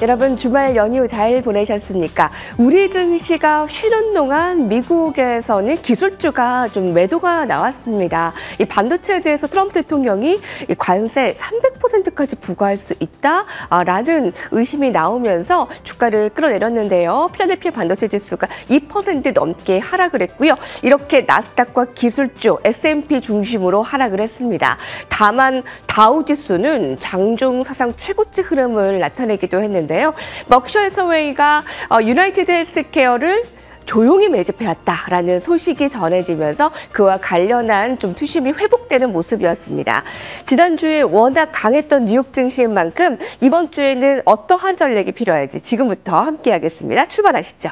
여러분 주말 연휴 잘 보내셨습니까? 우리 증시가 쉬는 동안 미국에서는 기술주가 좀 매도가 나왔습니다. 이 반도체에 대해서 트럼프 대통령이 관세 300%까지 부과할 수 있다라는 의심이 나오면서 주가를 끌어내렸는데요. 필라델피아 반도체 지수가 2% 넘게 하락을 했고요. 이렇게 나스닥과 기술주, S&P 중심으로 하락을 했습니다. 다만 다우 지수는 장중 사상 최고치 흐름을 나타내기도 했는데요. 버크셔 해서웨이가 유나이티드 헬스케어를 조용히 매집해왔다라는 소식이 전해지면서 그와 관련한 좀 투심이 회복되는 모습이었습니다. 지난주에 워낙 강했던 뉴욕 증시인 만큼 이번 주에는 어떠한 전략이 필요할지 지금부터 함께하겠습니다. 출발하시죠.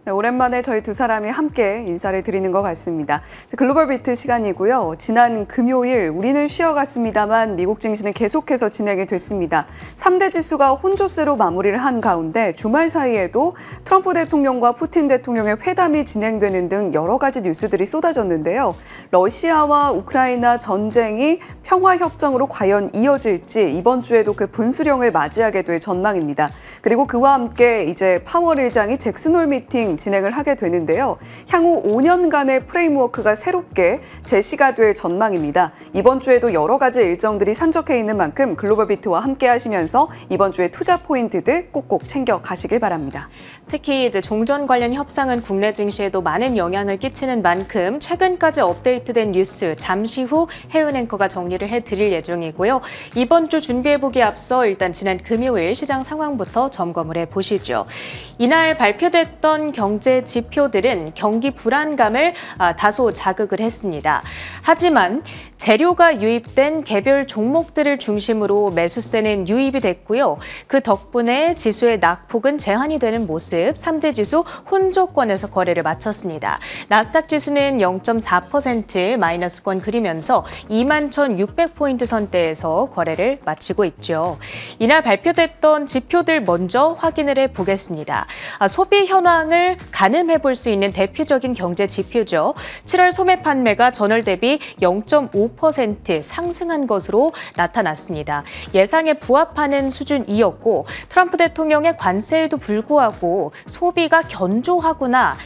네, 오랜만에 저희 두 사람이 함께 인사를 드리는 것 같습니다. 글로벌 비트 시간이고요. 지난 금요일 우리는 쉬어갔습니다만 미국 증시는 계속해서 진행이 됐습니다. 3대 지수가 혼조세로 마무리를 한 가운데 주말 사이에도 트럼프 대통령과 푸틴 대통령의 회담이 진행되는 등 여러 가지 뉴스들이 쏟아졌는데요. 러시아와 우크라이나 전쟁이 평화협정으로 과연 이어질지 이번 주에도 그 분수령을 맞이하게 될 전망입니다. 그리고 그와 함께 이제 파월 의장이 잭슨홀 미팅 진행을 하게 되는데요. 향후 5년간의 프레임워크가 새롭게 제시가 될 전망입니다. 이번 주에도 여러 가지 일정들이 산적해 있는 만큼 글로벌 비트와 함께 하시면서 이번 주에 투자 포인트들 꼭꼭 챙겨 가시길 바랍니다. 특히 이제 종전 관련 협상은 국내 증시에도 많은 영향을 끼치는 만큼 최근까지 업데이트된 뉴스 잠시 후 혜은 앵커가 정리를 해드릴 예정이고요. 이번 주 준비해보기에 앞서 일단 지난 금요일 시장 상황부터 점검을 해보시죠. 이날 발표됐던 경제 지표들은 경기 불안감을 다소 자극을 했습니다. 하지만 재료가 유입된 개별 종목들을 중심으로 매수세는 유입이 됐고요. 그 덕분에 지수의 낙폭은 제한이 되는 모습, 3대 지수 혼조권에서 거래를 마쳤습니다. 나스닥 지수는 0.4% 마이너스권 그리면서 21,600포인트 선대에서 거래를 마치고 있죠. 이날 발표됐던 지표들 먼저 확인을 해보겠습니다. 소비 현황을 가늠해 볼 수 있는 대표적인 경제 지표죠. 7월 소매 판매가 전월 대비 0.5% 상승한 것으로 나타났습니다. 예상에 부합하는 수준이었고 트럼프 대통령의 관세에도 불구하고 소비가 견조하구나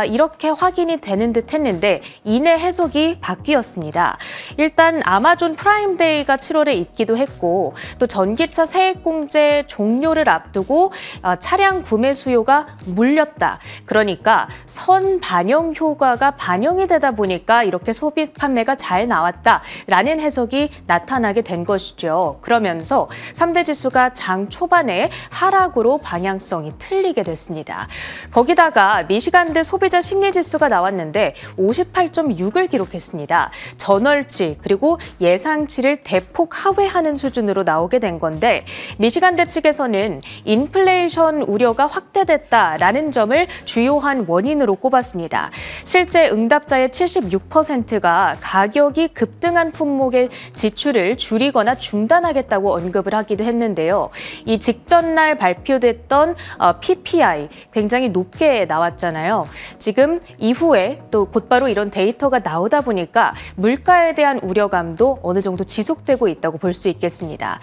이렇게 확인이 되는 듯 했는데 이내 해석이 바뀌었습니다. 일단 아마존 프라임데이가 7월에 있기도 했고 또 전기차 세액공제 종료를 앞두고 차량 구매 수요가 물렸다. 그러니까 선반영 효과가 반영이 되다 보니까 이렇게 소비 판매가 잘 나왔다라는 해석이 나타나게 된 것이죠. 그러면서 3대 지수가 장 초반에 하락으로 방향성이 틀리게 됐습니다. 거기다가 미시간대 소비자 심리지수가 나왔는데 58.6을 기록했습니다. 전월치 그리고 예상치를 대폭 하회하는 수준으로 나오게 된 건데 미시간대 측에서는 인플레이션 우려가 확대됐다라는 점을 주요한 원인으로 꼽았습니다. 실제 응답자의 76%가 가격이 급 급등한 품목의 지출을 줄이거나 중단하겠다고 언급을 하기도 했는데요. 이 직전날 발표됐던 PPI 굉장히 높게 나왔잖아요. 지금 이후에 또 곧바로 이런 데이터가 나오다 보니까 물가에 대한 우려감도 어느 정도 지속되고 있다고 볼 수 있겠습니다.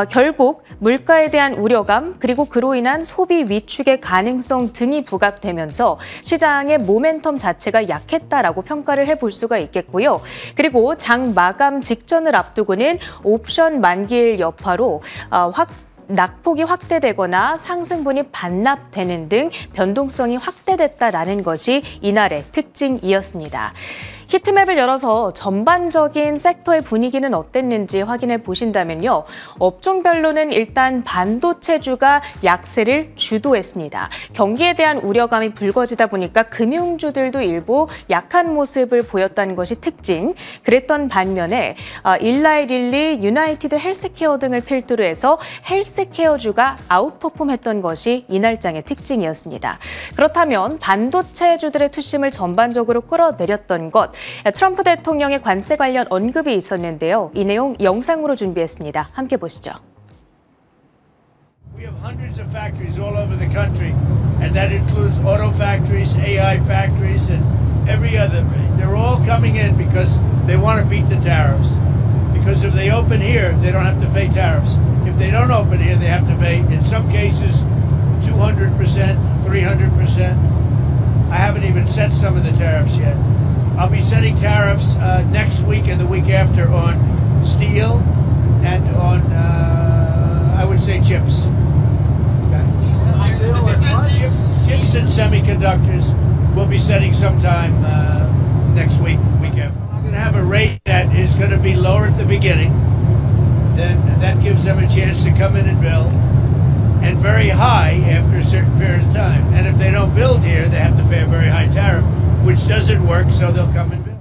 결국 물가에 대한 우려감 그리고 그로 인한 소비 위축의 가능성 등이 부각되면서 시장의 모멘텀 자체가 약했다라고 평가를 해볼 수가 있겠고요. 그리고 장 마감 직전을 앞두고는 옵션 만기일 여파로 낙폭이 확대되거나 상승분이 반납되는 등 변동성이 확대됐다라는 것이 이날의 특징이었습니다. 히트맵을 열어서 전반적인 섹터의 분위기는 어땠는지 확인해 보신다면요. 업종별로는 일단 반도체주가 약세를 주도했습니다. 경기에 대한 우려감이 불거지다 보니까 금융주들도 일부 약한 모습을 보였다는 것이 특징. 그랬던 반면에 일라이릴리, 유나이티드 헬스케어 등을 필두로 해서 헬스케어주가 아웃퍼폼했던 것이 이날장의 특징이었습니다. 그렇다면 반도체주들의 투심을 전반적으로 끌어내렸던 것, 트럼프 대통령의 관세 관련 언급이 있었는데요. 이 내용 영상으로 준비했습니다. 함께 보시죠. We have hundreds of factories all over the country, and that includes auto factories, AI factories, and every other. They're all coming in because they want to beat the tariffs. Because if they open here, they don't have to pay tariffs. If they don't open here, they have to pay, in some cases, 200%, 300%. I haven't even set some of the tariffs yet. I'll be setting tariffs next week and the week after on steel and on, I would say, chips. Chips and semiconductors we'll be setting sometime next week, week after. I'm going to have a rate that is going to be lower at the beginning. Then that gives them a chance to come in and build. And very high after a certain period of time. And if they don't build here, they have to pay a very high tariff, which doesn't work, so they'll come and build.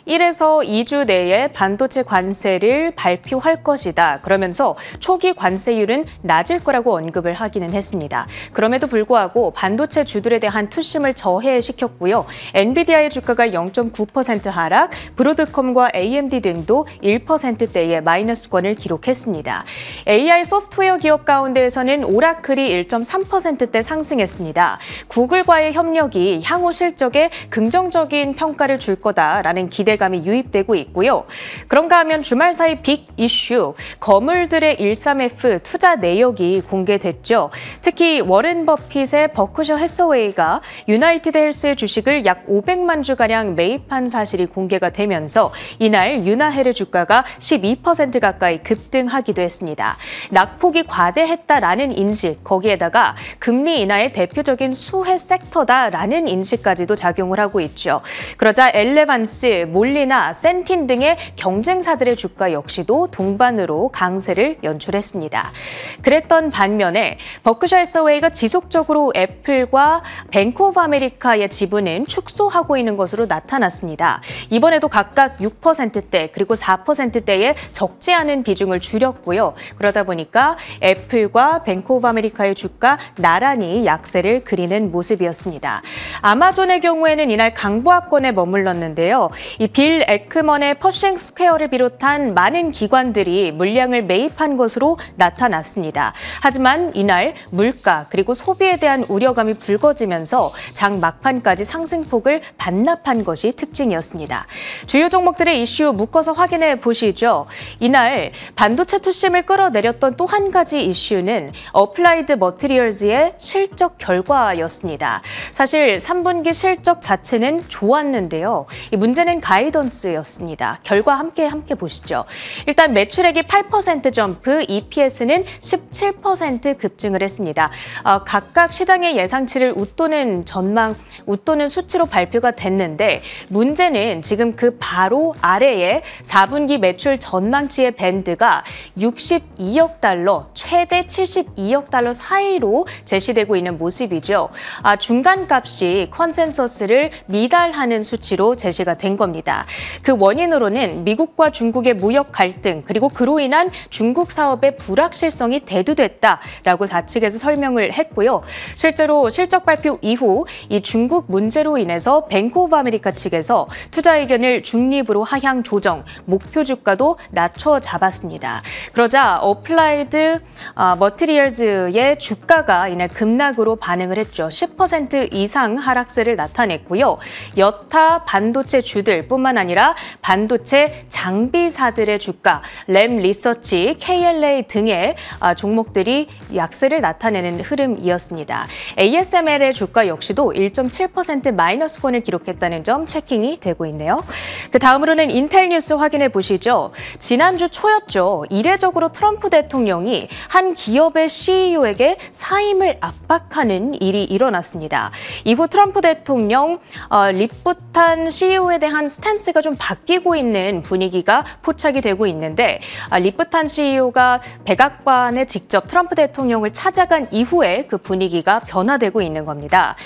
1에서 2주 내에 반도체 관세를 발표할 것이다. 그러면서 초기 관세율은 낮을 거라고 언급을 하기는 했습니다. 그럼에도 불구하고 반도체 주들에 대한 투심을 저해시켰고요. 엔비디아의 주가가 0.9% 하락, 브로드컴과 AMD 등도 1%대의 마이너스권을 기록했습니다. AI 소프트웨어 기업 가운데에서는 오라클이 1.3%대 상승했습니다. 구글과의 협력이 향후 실적에 긍정적인 평가를 줄 거다라는 기대감이 유입되고 있고요. 그런가 하면 주말 사이 빅 이슈, 거물들의 13F 투자 내역이 공개됐죠. 특히 워렌 버핏의 버크셔 해서웨이가 유나이티드 헬스의 주식을 약 500만 주가량 매입한 사실이 공개가 되면서 이날 유나헬의 주가가 12% 가까이 급등하기도 했습니다. 낙폭이 과대했다라는 인식, 거기에다가 금리 인하의 대표적인 수혜 섹터다라는 인식까지도 작용을 하고 있죠. 그러자 엘레반스, 몰리나, 센틴 등의 경쟁사들의 주가 역시도 동반으로 강세를 연출했습니다. 그랬던 반면에 버크셔 해서웨이가 지속적으로 애플과 뱅크 오브 아메리카의 지분은 축소하고 있는 것으로 나타났습니다. 이번에도 각각 6%대 그리고 4%대의 적지 않은 비중을 줄였고요. 그러다 보니까 애플과 뱅크 오브 아메리카의 주가 나란히 약세를 그리는 모습이었습니다. 아마존의 경우에는 이날 강보합권에 머물렀는데요. 이 빌 에크먼의 퍼싱 스퀘어를 비롯한 많은 기관들이 물량을 매입한 것으로 나타났습니다. 하지만 이날 물가 그리고 소비에 대한 우려감이 불거지면서 장 막판까지 상승폭을 반납한 것이 특징이었습니다. 주요 종목들의 이슈 묶어서 확인해 보시죠. 이날 반도체 투심을 끌어내렸던 또 한 가지 이슈는 어플라이드 머티리얼즈의 실적 결과였습니다. 사실 3분기 실적 자체는 좋았는데요. 이 문제는 가이던스였습니다. 결과 함께 보시죠. 일단 매출액이 8% 점프, EPS는 17% 급증을 했습니다. 각각 시장의 예상치를 웃도는 수치로 발표가 됐는데 문제는 지금 그 바로 아래에 4분기 매출 전망치의 밴드가 62억 달러, 최대 72억 달러 사이로 제시되고 있는 모습이죠. 중간값이 컨센서스를 미달하는 수치로 제시가 된 겁니다. 했습니다. 그 원인으로는 미국과 중국의 무역 갈등 그리고 그로 인한 중국 사업의 불확실성이 대두됐다라고 사측에서 설명을 했고요. 실제로 실적 발표 이후 이 중국 문제로 인해서 뱅크 오브 아메리카 측에서 투자 의견을 중립으로 하향 조정, 목표 주가도 낮춰 잡았습니다. 그러자 어플라이드 머티리얼즈의 주가가 이날 급락으로 반응을 했죠. 10% 이상 하락세를 나타냈고요. 여타 반도체 주들뿐만 아니라 반도체 장비사들의 주가, 램 리서치, KLA 등의 종목들이 약세를 나타내는 흐름이었습니다. ASML의 주가 역시도 1.7% 마이너스권을 기록했다는 점 체킹이 되고 있네요. 그 다음으로는 인텔 뉴스 확인해 보시죠. 지난주 초였죠. 이례적으로 트럼프 대통령이 한 기업의 CEO에게 사임을 압박하는 일이 일어났습니다. 이후 트럼프 대통령 립부탄 CEO에 대한 스탠스가 좀 바뀌고 있는 분위기가 포착이 되고 있는데 립부탄 CEO가 백악관에 직접 트럼프 대통령을 찾아간 이후에 그 분위기가 변화되고 있는 겁니다.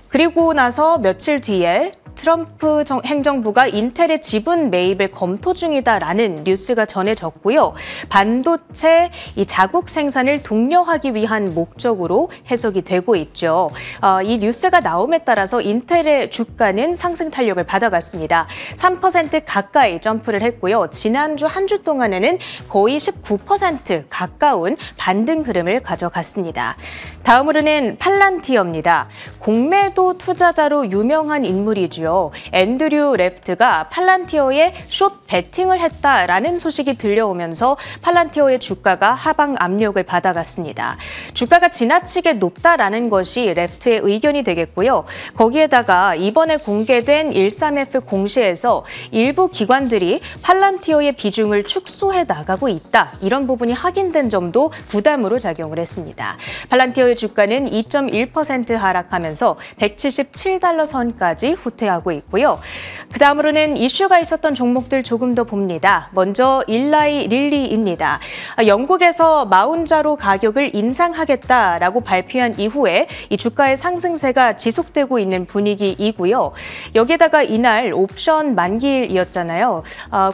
그리고 나서 며칠 뒤에 트럼프 행정부가 인텔의 지분 매입을 검토 중이다라는 뉴스가 전해졌고요. 반도체 이 자국 생산을 독려하기 위한 목적으로 해석이 되고 있죠. 이 뉴스가 나옴에 따라서 인텔의 주가는 상승 탄력을 받아갔습니다. 3% 가까이 점프를 했고요. 지난주 한 주 동안에는 거의 19% 가까운 반등 흐름을 가져갔습니다. 다음으로는 팔란티어입니다. 공매도 투자자로 유명한 인물이죠. 앤드류 레프트가 팔란티어에 숏 배팅을 했다라는 소식이 들려오면서 팔란티어의 주가가 하방 압력을 받아갔습니다. 주가가 지나치게 높다라는 것이 레프트의 의견이 되겠고요. 거기에다가 이번에 공개된 13F 공시에서 일부 기관들이 팔란티어의 비중을 축소해 나가고 있다. 이런 부분이 확인된 점도 부담으로 작용을 했습니다. 팔란티어의 주가는 2.1% 하락하면서 177달러 선까지 후퇴하고 있고요. 그 다음으로는 이슈가 있었던 종목들 조금 더 봅니다. 먼저 일라이 릴리입니다. 영국에서 마운자로 가격을 인상하겠다라고 발표한 이후에 이 주가의 상승세가 지속되고 있는 분위기이고요. 여기에다가 이날 옵션 만기일이었잖아요.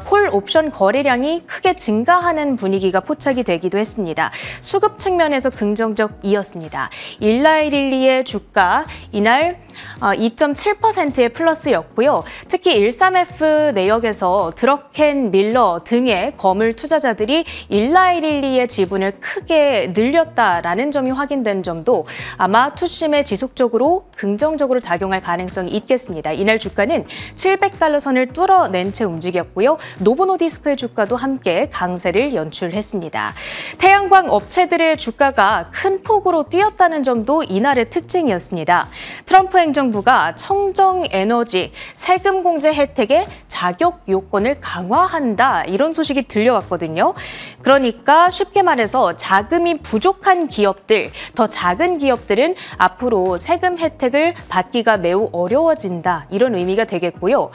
콜 옵션 거래량이 크게 증가하는 분위기가 포착이 되기도 했습니다. 수급 측면에서 긍정적이었습니다. 일라이 릴리의 주가 이날 2.7%의 플러스였고요. 특히 13F 내역에서 드럭켄 밀러 등의 거물 투자자들이 일라이 릴리의 지분을 크게 늘렸다라는 점이 확인된 점도 아마 투심에 지속적으로 긍정적으로 작용할 가능성이 있겠습니다. 이날 주가는 700달러 선을 뚫어낸 채 움직였고요. 노보노디스크의 주가도 함께 강세를 연출했습니다. 태양광 업체들의 주가가 큰 폭으로 뛰었다는 점도 이날의 특징이었습니다. 트럼프 행정부가 청정 에너지 세금 공제 혜택의 자격 요건을 강화한다 이런 소식이 들려왔거든요. 그러니까 쉽게 말해서 자금이 부족한 기업들, 더 작은 기업들은 앞으로 세금 혜택을 받기가 매우 어려워진다 이런 의미가 되겠고요.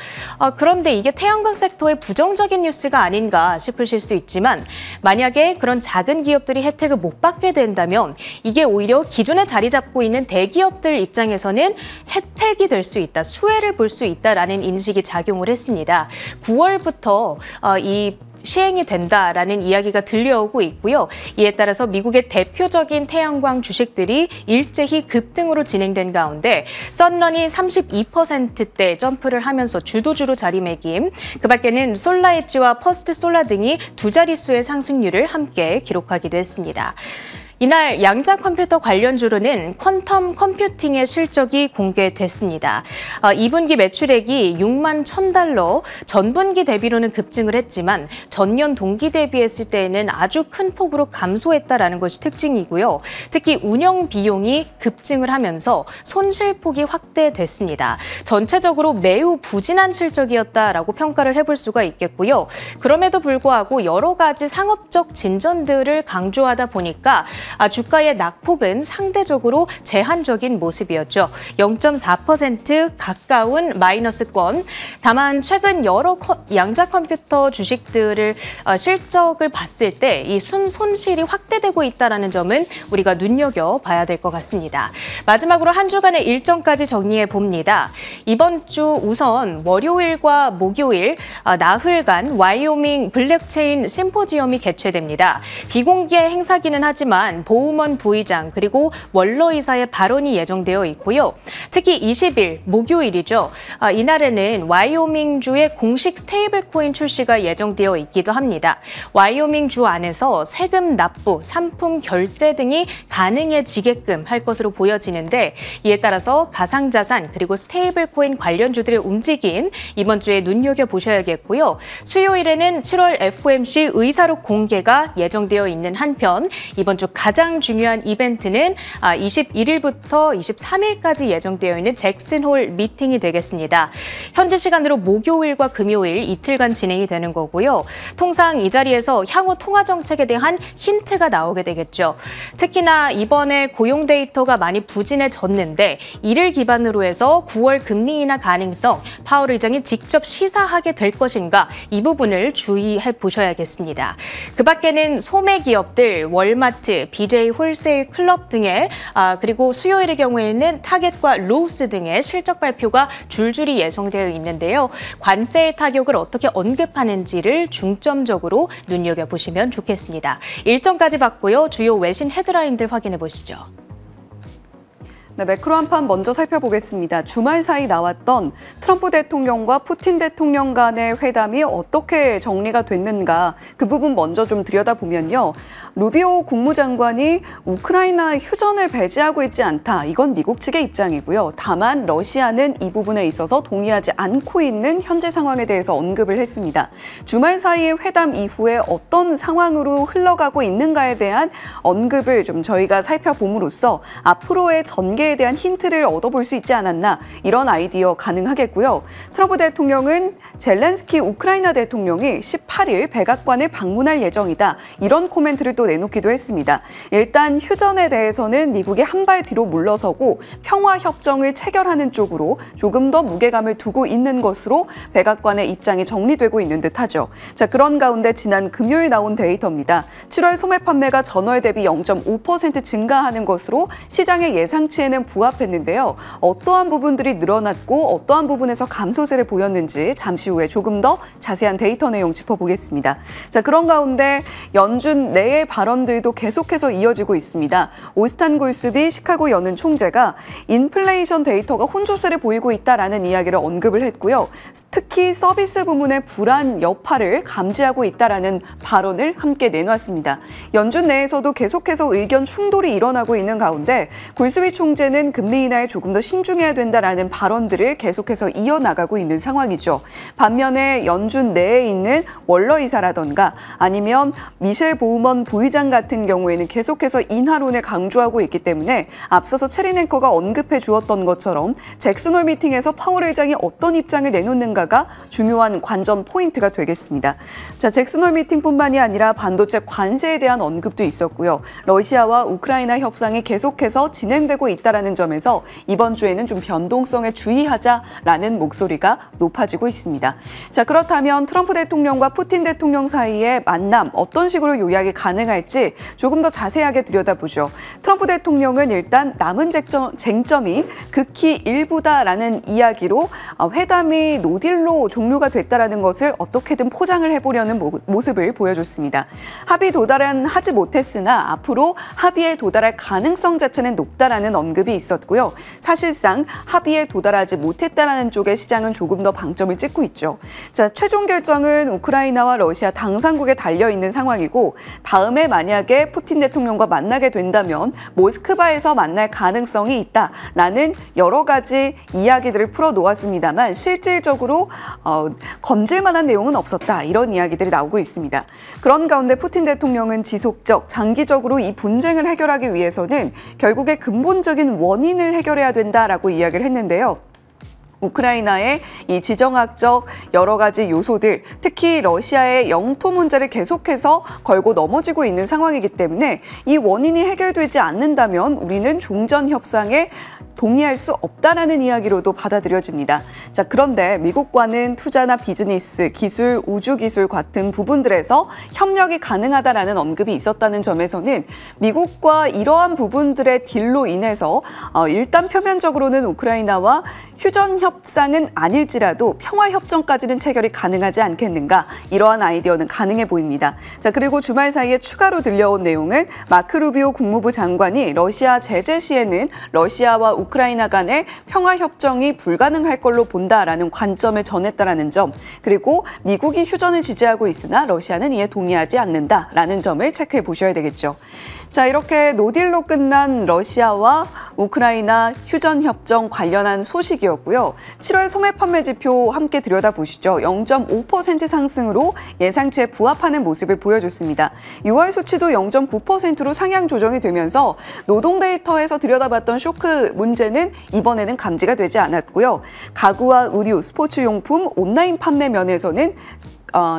그런데 이게 태양광 섹터의 부정적인 뉴스가 아닌가 싶으실 수 있지만 만약에 그런 작은 기업들이 혜택을 못 받게 된다면 이게 오히려 기존에 자리 잡고 있는 대기업들 입장에서는 혜택이 될 수 있다, 수혜를 볼 수 있다라는 인식이 작용을 했습니다. 9월부터 이 시행이 된다라는 이야기가 들려오고 있고요. 이에 따라서 미국의 대표적인 태양광 주식들이 일제히 급등으로 진행된 가운데 썬런이 32%대 점프를 하면서 주도주로 자리매김, 그 밖에는 솔라엣지와 퍼스트 솔라 등이 두 자릿수의 상승률을 함께 기록하기도 했습니다. 이날 양자 컴퓨터 관련주로는 퀀텀 컴퓨팅의 실적이 공개됐습니다. 2분기 매출액이 6만 1,000달러, 전분기 대비로는 급증을 했지만 전년 동기 대비했을 때에는 아주 큰 폭으로 감소했다라는 것이 특징이고요. 특히 운영 비용이 급증을 하면서 손실폭이 확대됐습니다. 전체적으로 매우 부진한 실적이었다라고 평가를 해볼 수가 있겠고요. 그럼에도 불구하고 여러 가지 상업적 진전들을 강조하다 보니까 주가의 낙폭은 상대적으로 제한적인 모습이었죠. 0.4% 가까운 마이너스권. 다만 최근 여러 양자 컴퓨터 주식들을 실적을 봤을 때 이 순손실이 확대되고 있다는 점은 우리가 눈여겨봐야 될 것 같습니다. 마지막으로 한 주간의 일정까지 정리해 봅니다. 이번 주 우선 월요일과 목요일 나흘간 와이오밍 블랙체인 심포지엄이 개최됩니다. 비공개 행사기는 하지만 보우먼 부의장 그리고 월러 이사의 발언이 예정되어 있고요. 특히 20일 목요일이죠. 이날에는 와이오밍주의 공식 스테이블 코인 출시가 예정되어 있기도 합니다. 와이오밍주 안에서 세금 납부, 상품 결제 등이 가능해지게끔 할 것으로 보여지는데 이에 따라서 가상자산 그리고 스테이블 코인 관련주들의 움직임 이번 주에 눈여겨보셔야겠고요. 수요일에는 7월 FOMC 의사록 공개가 예정되어 있는 한편 이번 주 가장 중요한 이벤트는 21일부터 23일까지 예정되어 있는 잭슨홀 미팅이 되겠습니다. 현지 시간으로 목요일과 금요일 이틀간 진행이 되는 거고요. 통상 이 자리에서 향후 통화 정책에 대한 힌트가 나오게 되겠죠. 특히나 이번에 고용 데이터가 많이 부진해졌는데 이를 기반으로 해서 9월 금리 인하 가능성 파월 의장이 직접 시사하게 될 것인가 이 부분을 주의해 보셔야겠습니다. 그 밖에는 소매 기업들 월마트, BJ 홀세일 클럽 등의 그리고 수요일의 경우에는 타겟과 로우스 등의 실적 발표가 줄줄이 예정되어 있는데요. 관세의 타격을 어떻게 언급하는지를 중점적으로 눈여겨보시면 좋겠습니다. 일정까지 봤고요. 주요 외신 헤드라인들 확인해 보시죠. 네, 매크로 한판 먼저 살펴보겠습니다. 주말 사이 나왔던 트럼프 대통령과 푸틴 대통령 간의 회담이 어떻게 정리가 됐는가 그 부분 먼저 좀 들여다보면요. 루비오 국무장관이 우크라이나 휴전을 배제하고 있지 않다. 이건 미국 측의 입장이고요. 다만 러시아는 이 부분에 있어서 동의하지 않고 있는 현재 상황에 대해서 언급을 했습니다. 주말 사이의 회담 이후에 어떤 상황으로 흘러가고 있는가에 대한 언급을 좀 저희가 살펴봄으로써 앞으로의 전개에 대한 힌트를 얻어볼 수 있지 않았나 이런 아이디어 가능하겠고요. 트럼프 대통령은 젤렌스키 우크라이나 대통령이 18일 백악관을 방문할 예정이다. 이런 코멘트를 또 내놓기도 했습니다. 일단 휴전에 대해서는 미국이 한 발 뒤로 물러서고 평화협정을 체결하는 쪽으로 조금 더 무게감을 두고 있는 것으로 백악관의 입장이 정리되고 있는 듯하죠. 자, 그런 가운데 지난 금요일 나온 데이터입니다. 7월 소매 판매가 전월 대비 0.5% 증가하는 것으로 시장의 예상치에는 부합했는데요. 어떠한 부분들이 늘어났고 어떠한 부분에서 감소세를 보였는지 잠시 후에 조금 더 자세한 데이터 내용 짚어보겠습니다. 자, 그런 가운데 연준 내의 발언들도 계속해서 이어지고 있습니다. 오스탄 골스비 시카고 연은 총재가 인플레이션 데이터가 혼조세를 보이고 있다라는 이야기를 언급을 했고요. 특히 서비스 부문의 불안 여파를 감지하고 있다라는 발언을 함께 내놨습니다. 연준 내에서도 계속해서 의견 충돌이 일어나고 있는 가운데 골스비 총재는 금리 인하에 조금 더 신중해야 된다라는 발언들을 계속해서 이어나가고 있는 상황이죠. 반면에 연준 내에 있는 월러 이사라던가 아니면 미셸 보우먼 부의장 같은 경우에는 계속해서 인하론을 강조하고 있기 때문에 앞서서 체리 앵커가 언급해 주었던 것처럼 잭슨홀 미팅에서 파월 의장이 어떤 입장을 내놓는가가 중요한 관전 포인트가 되겠습니다. 자, 잭슨홀 미팅뿐만이 아니라 반도체 관세에 대한 언급도 있었고요. 러시아와 우크라이나 협상이 계속해서 진행되고 있다는 점에서 이번 주에는 좀 변동성에 주의하자라는 목소리가 높아지고 있습니다. 자, 그렇다면 트럼프 대통령과 푸틴 대통령 사이의 만남 어떤 식으로 요약이 가능할지 조금 더 자세하게 들여다보죠. 트럼프 대통령은 일단 남은 쟁점이 극히 일부다라는 이야기로 회담이 노딜로 종료가 됐다라는 것을 어떻게든 포장을 해보려는 모습을 보여줬습니다. 합의 도달은 하지 못했으나 앞으로 합의에 도달할 가능성 자체는 높다라는 언급이 있었고요. 사실상 합의에 도달하지 못했다라는 쪽의 시장은 조금 더 방점을 찍고 있죠. 자, 최종 결정은 우크라이나와 러시아 당사국에 달려있는 상황이고 다음에 만약에 푸틴 대통령과 만나게 된다면 모스크바에서 만날 가능성이 있다라는 여러 가지 이야기들을 풀어놓았습니다만 실질적으로 건질 만한 내용은 없었다. 이런 이야기들이 나오고 있습니다. 그런 가운데 푸틴 대통령은 지속적, 장기적으로 이 분쟁을 해결하기 위해서는 결국에 근본적인 원인을 해결해야 된다라고 이야기를 했는데요. 우크라이나의 이 지정학적 여러 가지 요소들, 특히 러시아의 영토 문제를 계속해서 걸고 넘어지고 있는 상황이기 때문에 이 원인이 해결되지 않는다면 우리는 종전 협상에 동의할 수 없다라는 이야기로도 받아들여집니다. 자, 그런데 미국과는 투자나 비즈니스, 기술, 우주기술 같은 부분들에서 협력이 가능하다라는 언급이 있었다는 점에서는 미국과 이러한 부분들의 딜로 인해서 일단 표면적으로는 우크라이나와 휴전 협상은 아닐지라도 평화 협정까지는 체결이 가능하지 않겠는가, 이러한 아이디어는 가능해 보입니다. 자, 그리고 주말 사이에 추가로 들려온 내용은 마크 루비오 국무부 장관이 러시아 제재 시에는 러시아와 우크라이나 간의 평화 협정이 불가능할 걸로 본다라는 관점을 전했다라는 점, 그리고 미국이 휴전을 지지하고 있으나 러시아는 이에 동의하지 않는다라는 점을 체크해 보셔야 되겠죠. 자, 이렇게 노딜로 끝난 러시아와 우크라이나 휴전 협정 관련한 소식이었고요. 7월 소매 판매 지표 함께 들여다보시죠. 0.5% 상승으로 예상치에 부합하는 모습을 보여줬습니다. 6월 수치도 0.9%로 상향 조정이 되면서 노동 데이터에서 들여다봤던 쇼크 문제는 이번에는 감지가 되지 않았고요. 가구와 의류, 스포츠용품, 온라인 판매 면에서는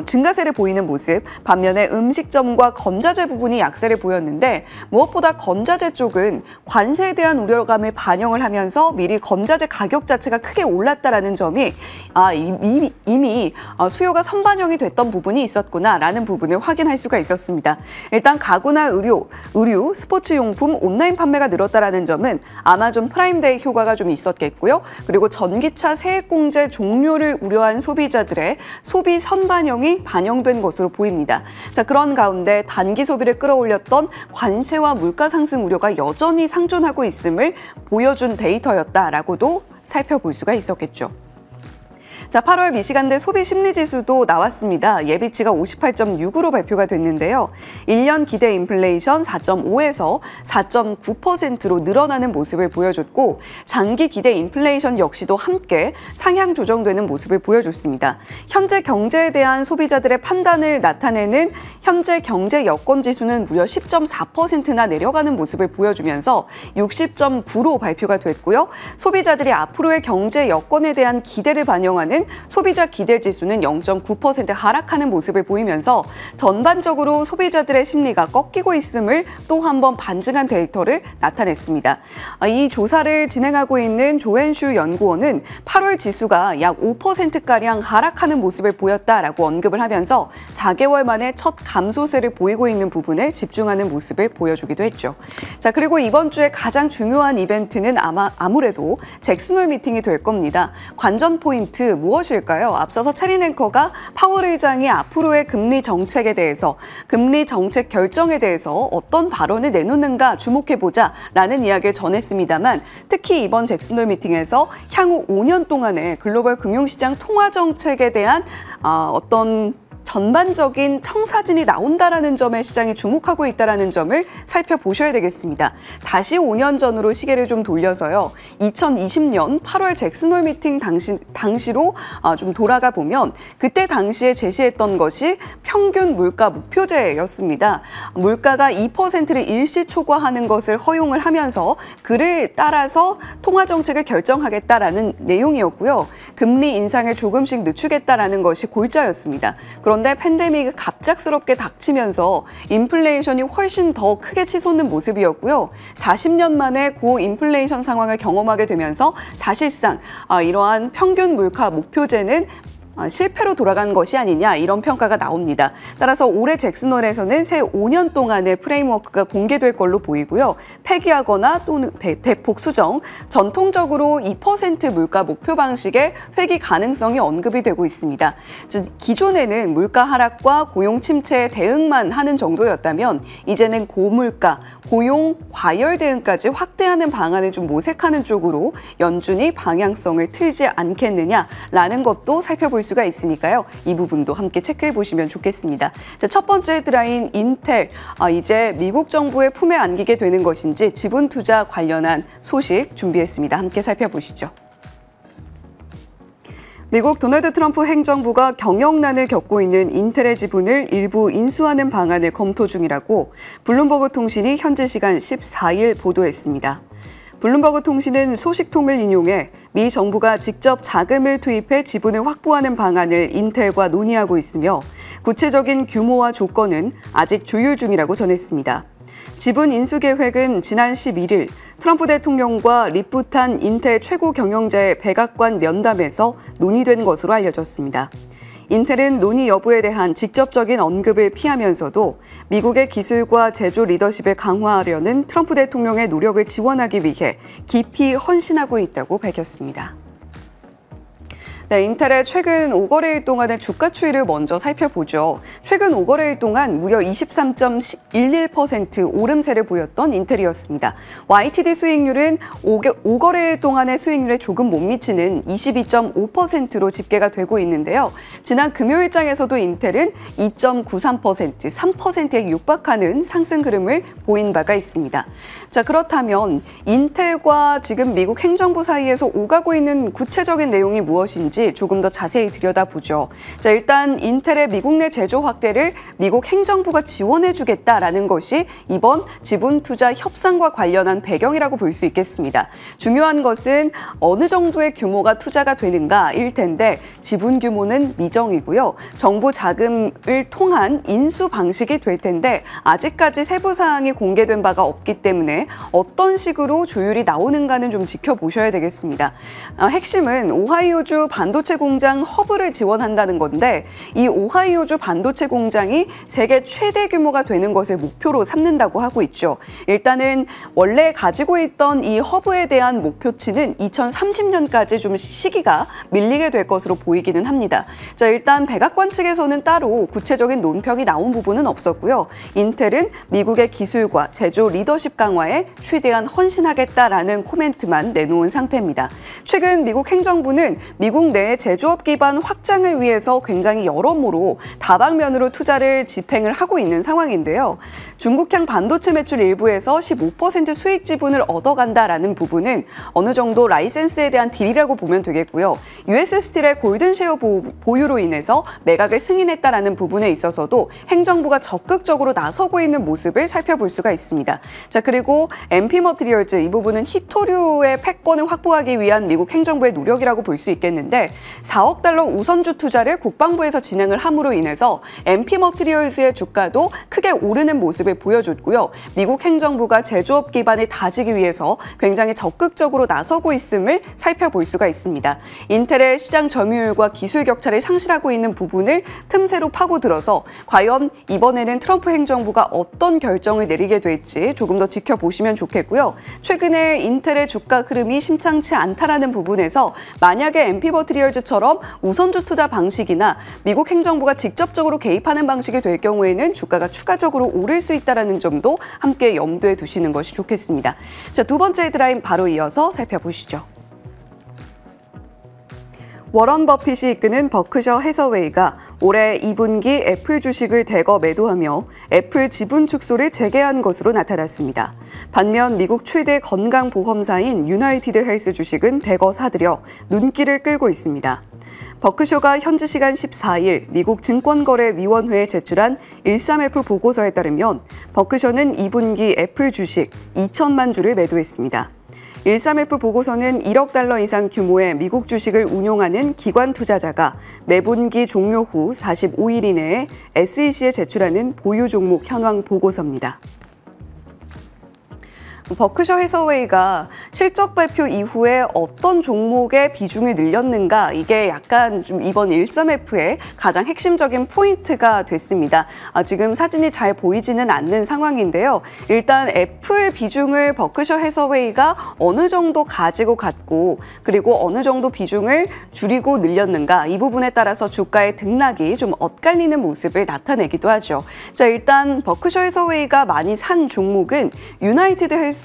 증가세를 보이는 모습, 반면에 음식점과 건자재 부분이 약세를 보였는데, 무엇보다 건자재 쪽은 관세에 대한 우려감을 반영을 하면서 미리 건자재 가격 자체가 크게 올랐다라는 점이 이미 수요가 선반영이 됐던 부분이 있었구나라는 부분을 확인할 수가 있었습니다. 일단 가구나 의류, 스포츠용품, 온라인 판매가 늘었다라는 점은 아마존 프라임데이 효과가 좀 있었겠고요. 그리고 전기차 세액공제 종료를 우려한 소비자들의 소비 선반영이 반영된 것으로 보입니다. 자, 그런 가운데 단기 소비를 끌어올렸던 관세와 물가 상승 우려가 여전히 상존하고 있음을 보여준 데이터였다라고도 살펴볼 수가 있었겠죠. 자, 8월 미시간대 소비심리지수도 나왔습니다. 예비치가 58.6으로 발표가 됐는데요. 1년 기대 인플레이션 4.5에서 4.9%로 늘어나는 모습을 보여줬고, 장기 기대 인플레이션 역시도 함께 상향 조정되는 모습을 보여줬습니다. 현재 경제에 대한 소비자들의 판단을 나타내는 현재 경제 여건 지수는 무려 10.4%나 내려가는 모습을 보여주면서 60.9로 발표가 됐고요. 소비자들이 앞으로의 경제 여건에 대한 기대를 반영하는 소비자 기대 지수는 0.9% 하락하는 모습을 보이면서 전반적으로 소비자들의 심리가 꺾이고 있음을 또 한 번 반증한 데이터를 나타냈습니다. 이 조사를 진행하고 있는 조앤슈 연구원은 8월 지수가 약 5%가량 하락하는 모습을 보였다라고 언급을 하면서 4개월 만에 첫 감소세를 보이고 있는 부분에 집중하는 모습을 보여주기도 했죠. 자, 그리고 이번 주에 가장 중요한 이벤트는 아무래도 잭슨홀 미팅이 될 겁니다. 관전 포인트 무엇일까요? 앞서서 체린 앵커가 파월 의장이 앞으로의 금리 정책에 대해서, 금리 정책 결정에 대해서 어떤 발언을 내놓는가 주목해보자라는 이야기를 전했습니다만, 특히 이번 잭슨홀 미팅에서 향후 5년 동안의 글로벌 금융시장 통화 정책에 대한 어떤 전반적인 청사진이 나온다라는 점에 시장이 주목하고 있다는 점을 살펴보셔야 되겠습니다. 다시 5년 전으로 시계를 좀 돌려서요. 2020년 8월 잭슨홀 미팅 당시로 좀 돌아가 보면, 그때 당시에 제시했던 것이 평균 물가 목표제였습니다. 물가가 2%를 일시 초과하는 것을 허용을 하면서 그를 따라서 통화 정책을 결정하겠다라는 내용이었고요. 금리 인상을 조금씩 늦추겠다라는 것이 골자였습니다. 그런데 팬데믹이 갑작스럽게 닥치면서 인플레이션이 훨씬 더 크게 치솟는 모습이었고요. 40년 만에 고인플레이션 상황을 경험하게 되면서 사실상 이러한 평균 물가 목표제는 실패로 돌아간 것이 아니냐, 이런 평가가 나옵니다. 따라서 올해 잭슨홀에서는 새 5년 동안의 프레임워크가 공개될 걸로 보이고요. 폐기하거나 또는 대폭 수정, 전통적으로 2% 물가 목표 방식의 회귀 가능성이 언급이 되고 있습니다. 즉, 기존에는 물가 하락과 고용 침체에 대응만 하는 정도였다면 이제는 고물가, 고용 과열 대응까지 확대하는 방안을 좀 모색하는 쪽으로 연준이 방향성을 틀지 않겠느냐라는 것도 살펴볼 수가 있으니까요. 이 부분도 함께 체크해 보시면 좋겠습니다. 자, 첫 번째 헤드라인, 인텔. 이제 미국 정부의 품에 안기게 되는 것인지 지분 투자 관련한 소식 준비했습니다. 함께 살펴보시죠. 미국 도널드 트럼프 행정부가 경영난을 겪고 있는 인텔의 지분을 일부 인수하는 방안을 검토 중이라고 블룸버그 통신이 현지 시간 14일 보도했습니다. 블룸버그 통신은 소식통을 인용해 미 정부가 직접 자금을 투입해 지분을 확보하는 방안을 인텔과 논의하고 있으며 구체적인 규모와 조건은 아직 조율 중이라고 전했습니다. 지분 인수 계획은 지난 11일 트럼프 대통령과 리프탄 인텔 최고 경영자의 백악관 면담에서 논의된 것으로 알려졌습니다. 인텔은 논의 여부에 대한 직접적인 언급을 피하면서도 미국의 기술과 제조 리더십을 강화하려는 트럼프 대통령의 노력을 지원하기 위해 깊이 헌신하고 있다고 밝혔습니다. 네, 인텔의 최근 5거래일 동안의 주가 추이를 먼저 살펴보죠. 최근 5거래일 동안 무려 23.11% 오름세를 보였던 인텔이었습니다. YTD 수익률은 5거래일 동안의 수익률에 조금 못 미치는 22.5%로 집계가 되고 있는데요. 지난 금요일장에서도 인텔은 2.93%, 3%에 육박하는 상승 흐름을 보인 바가 있습니다. 자, 그렇다면 인텔과 지금 미국 행정부 사이에서 오가고 있는 구체적인 내용이 무엇인지 조금 더 자세히 들여다보죠. 자, 일단 인텔의 미국 내 제조 확대를 미국 행정부가 지원해주겠다라는 것이 이번 지분 투자 협상과 관련한 배경이라고 볼 수 있겠습니다. 중요한 것은 어느 정도의 규모가 투자가 되는가일 텐데 지분 규모는 미정이고요. 정부 자금을 통한 인수 방식이 될 텐데 아직까지 세부 사항이 공개된 바가 없기 때문에 어떤 식으로 조율이 나오는가는 좀 지켜보셔야 되겠습니다. 핵심은 오하이오주 반도체 공장 허브를 지원한다는 건데 이 오하이오주 반도체 공장이 세계 최대 규모가 되는 것을 목표로 삼는다고 하고 있죠. 일단은 원래 가지고 있던 이 허브에 대한 목표치는 2030년까지 좀 시기가 밀리게 될 것으로 보이기는 합니다. 자, 일단 백악관 측에서는 따로 구체적인 논평이 나온 부분은 없었고요. 인텔은 미국의 기술과 제조 리더십 강화에 최대한 헌신하겠다라는 코멘트만 내놓은 상태입니다. 최근 미국 행정부는 미국 내 제조업 기반 확장을 위해서 굉장히 여러모로 다방면으로 투자를 집행을 하고 있는 상황인데요. 중국향 반도체 매출 일부에서 15% 수익 지분을 얻어간다라는 부분은 어느 정도 라이센스에 대한 딜이라고 보면 되겠고요. US 스틸의 골든 쉐어 보유로 인해서 매각을 승인했다라는 부분에 있어서도 행정부가 적극적으로 나서고 있는 모습을 살펴볼 수가 있습니다. 자, 그리고 MP 머티리얼즈 이 부분은 히토류의 패권을 확보하기 위한 미국 행정부의 노력이라고 볼 수 있겠는데 4억 달러 우선주 투자를 국방부에서 진행을 함으로 인해서 MP 머티리얼즈의 주가도 크게 오르는 모습을 보여줬고요. 미국 행정부가 제조업 기반을 다지기 위해서 굉장히 적극적으로 나서고 있음을 살펴볼 수가 있습니다. 인텔의 시장 점유율과 기술 격차를 상실하고 있는 부분을 틈새로 파고들어서 과연 이번에는 트럼프 행정부가 어떤 결정을 내리게 될지 조금 더 지켜보시면 좋겠고요. 최근에 인텔의 주가 흐름이 심상치 않다라는 부분에서 만약에 MP 머티리얼즈처럼 우선주 투자 방식이나 미국 행정부가 직접적으로 개입하는 방식이 될 경우에는 주가가 추가적으로 오를 수 있다는 점도 함께 염두에 두시는 것이 좋겠습니다. 자, 두 번째 헤드라인 바로 이어서 살펴보시죠. 워런 버핏이 이끄는 버크셔 해서웨이가 올해 2분기 애플 주식을 대거 매도하며 애플 지분 축소를 재개한 것으로 나타났습니다. 반면 미국 최대 건강보험사인 유나이티드 헬스 주식은 대거 사들여 눈길을 끌고 있습니다. 버크셔가 현지 시간 14일 미국 증권거래위원회에 제출한 13F 보고서에 따르면 버크셔는 2분기 애플 주식 2천만 주를 매도했습니다. 13F 보고서는 1억 달러 이상 규모의 미국 주식을 운용하는 기관 투자자가 매분기 종료 후 45일 이내에 SEC에 제출하는 보유 종목 현황 보고서입니다. 버크셔 해서웨이가 실적 발표 이후에 어떤 종목의 비중을 늘렸는가 이게 약간 좀 이번 13F의 가장 핵심적인 포인트가 됐습니다. 지금 사진이 잘 보이지는 않는 상황인데요. 일단 애플 비중을 버크셔 해서웨이가 어느 정도 가지고 갔고 그리고 어느 정도 비중을 줄이고 늘렸는가 이 부분에 따라서 주가의 등락이 좀 엇갈리는 모습을 나타내기도 하죠. 자, 일단 버크셔 해서웨이가 많이 산 종목은 유나이티드 헬스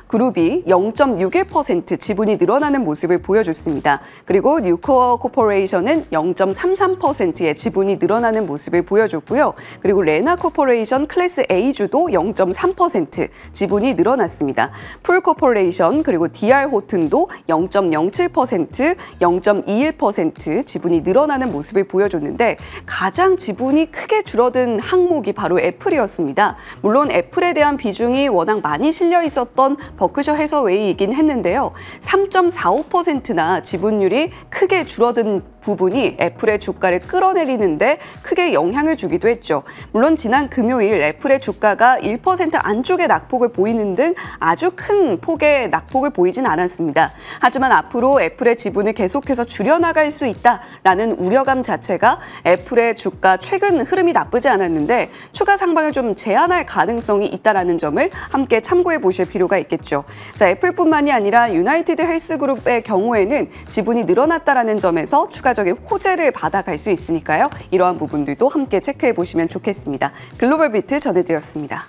그룹이 0.61% 지분이 늘어나는 모습을 보여줬습니다. 그리고 뉴코어 코퍼레이션은 0.33%의 지분이 늘어나는 모습을 보여줬고요. 그리고 레나 코퍼레이션 클래스 A주도 0.3% 지분이 늘어났습니다. 풀 코퍼레이션 그리고 DR 호튼도 0.07%, 0.21% 지분이 늘어나는 모습을 보여줬는데 가장 지분이 크게 줄어든 항목이 바로 애플이었습니다. 물론 애플에 대한 비중이 워낙 많이 실려 있었던 버크셔 해서웨이이긴 했는데요. 3.45%나 지분율이 크게 줄어든 부분이 애플의 주가를 끌어내리는데 크게 영향을 주기도 했죠. 물론 지난 금요일 애플의 주가가 1% 안쪽의 낙폭을 보이는 등 아주 큰 폭의 낙폭을 보이진 않았습니다. 하지만 앞으로 애플의 지분을 계속해서 줄여나갈 수 있다라는 우려감 자체가 애플의 주가 최근 흐름이 나쁘지 않았는데 추가 상방을 좀 제한할 가능성이 있다라는 점을 함께 참고해 보실 필요가 있겠죠. 자, 애플뿐만이 아니라 유나이티드 헬스그룹의 경우에는 지분이 늘어났다라는 점에서 추가적인 호재를 받아갈 수 있으니까요. 이러한 부분들도 함께 체크해 보시면 좋겠습니다. 글로벌 비트 전해드렸습니다.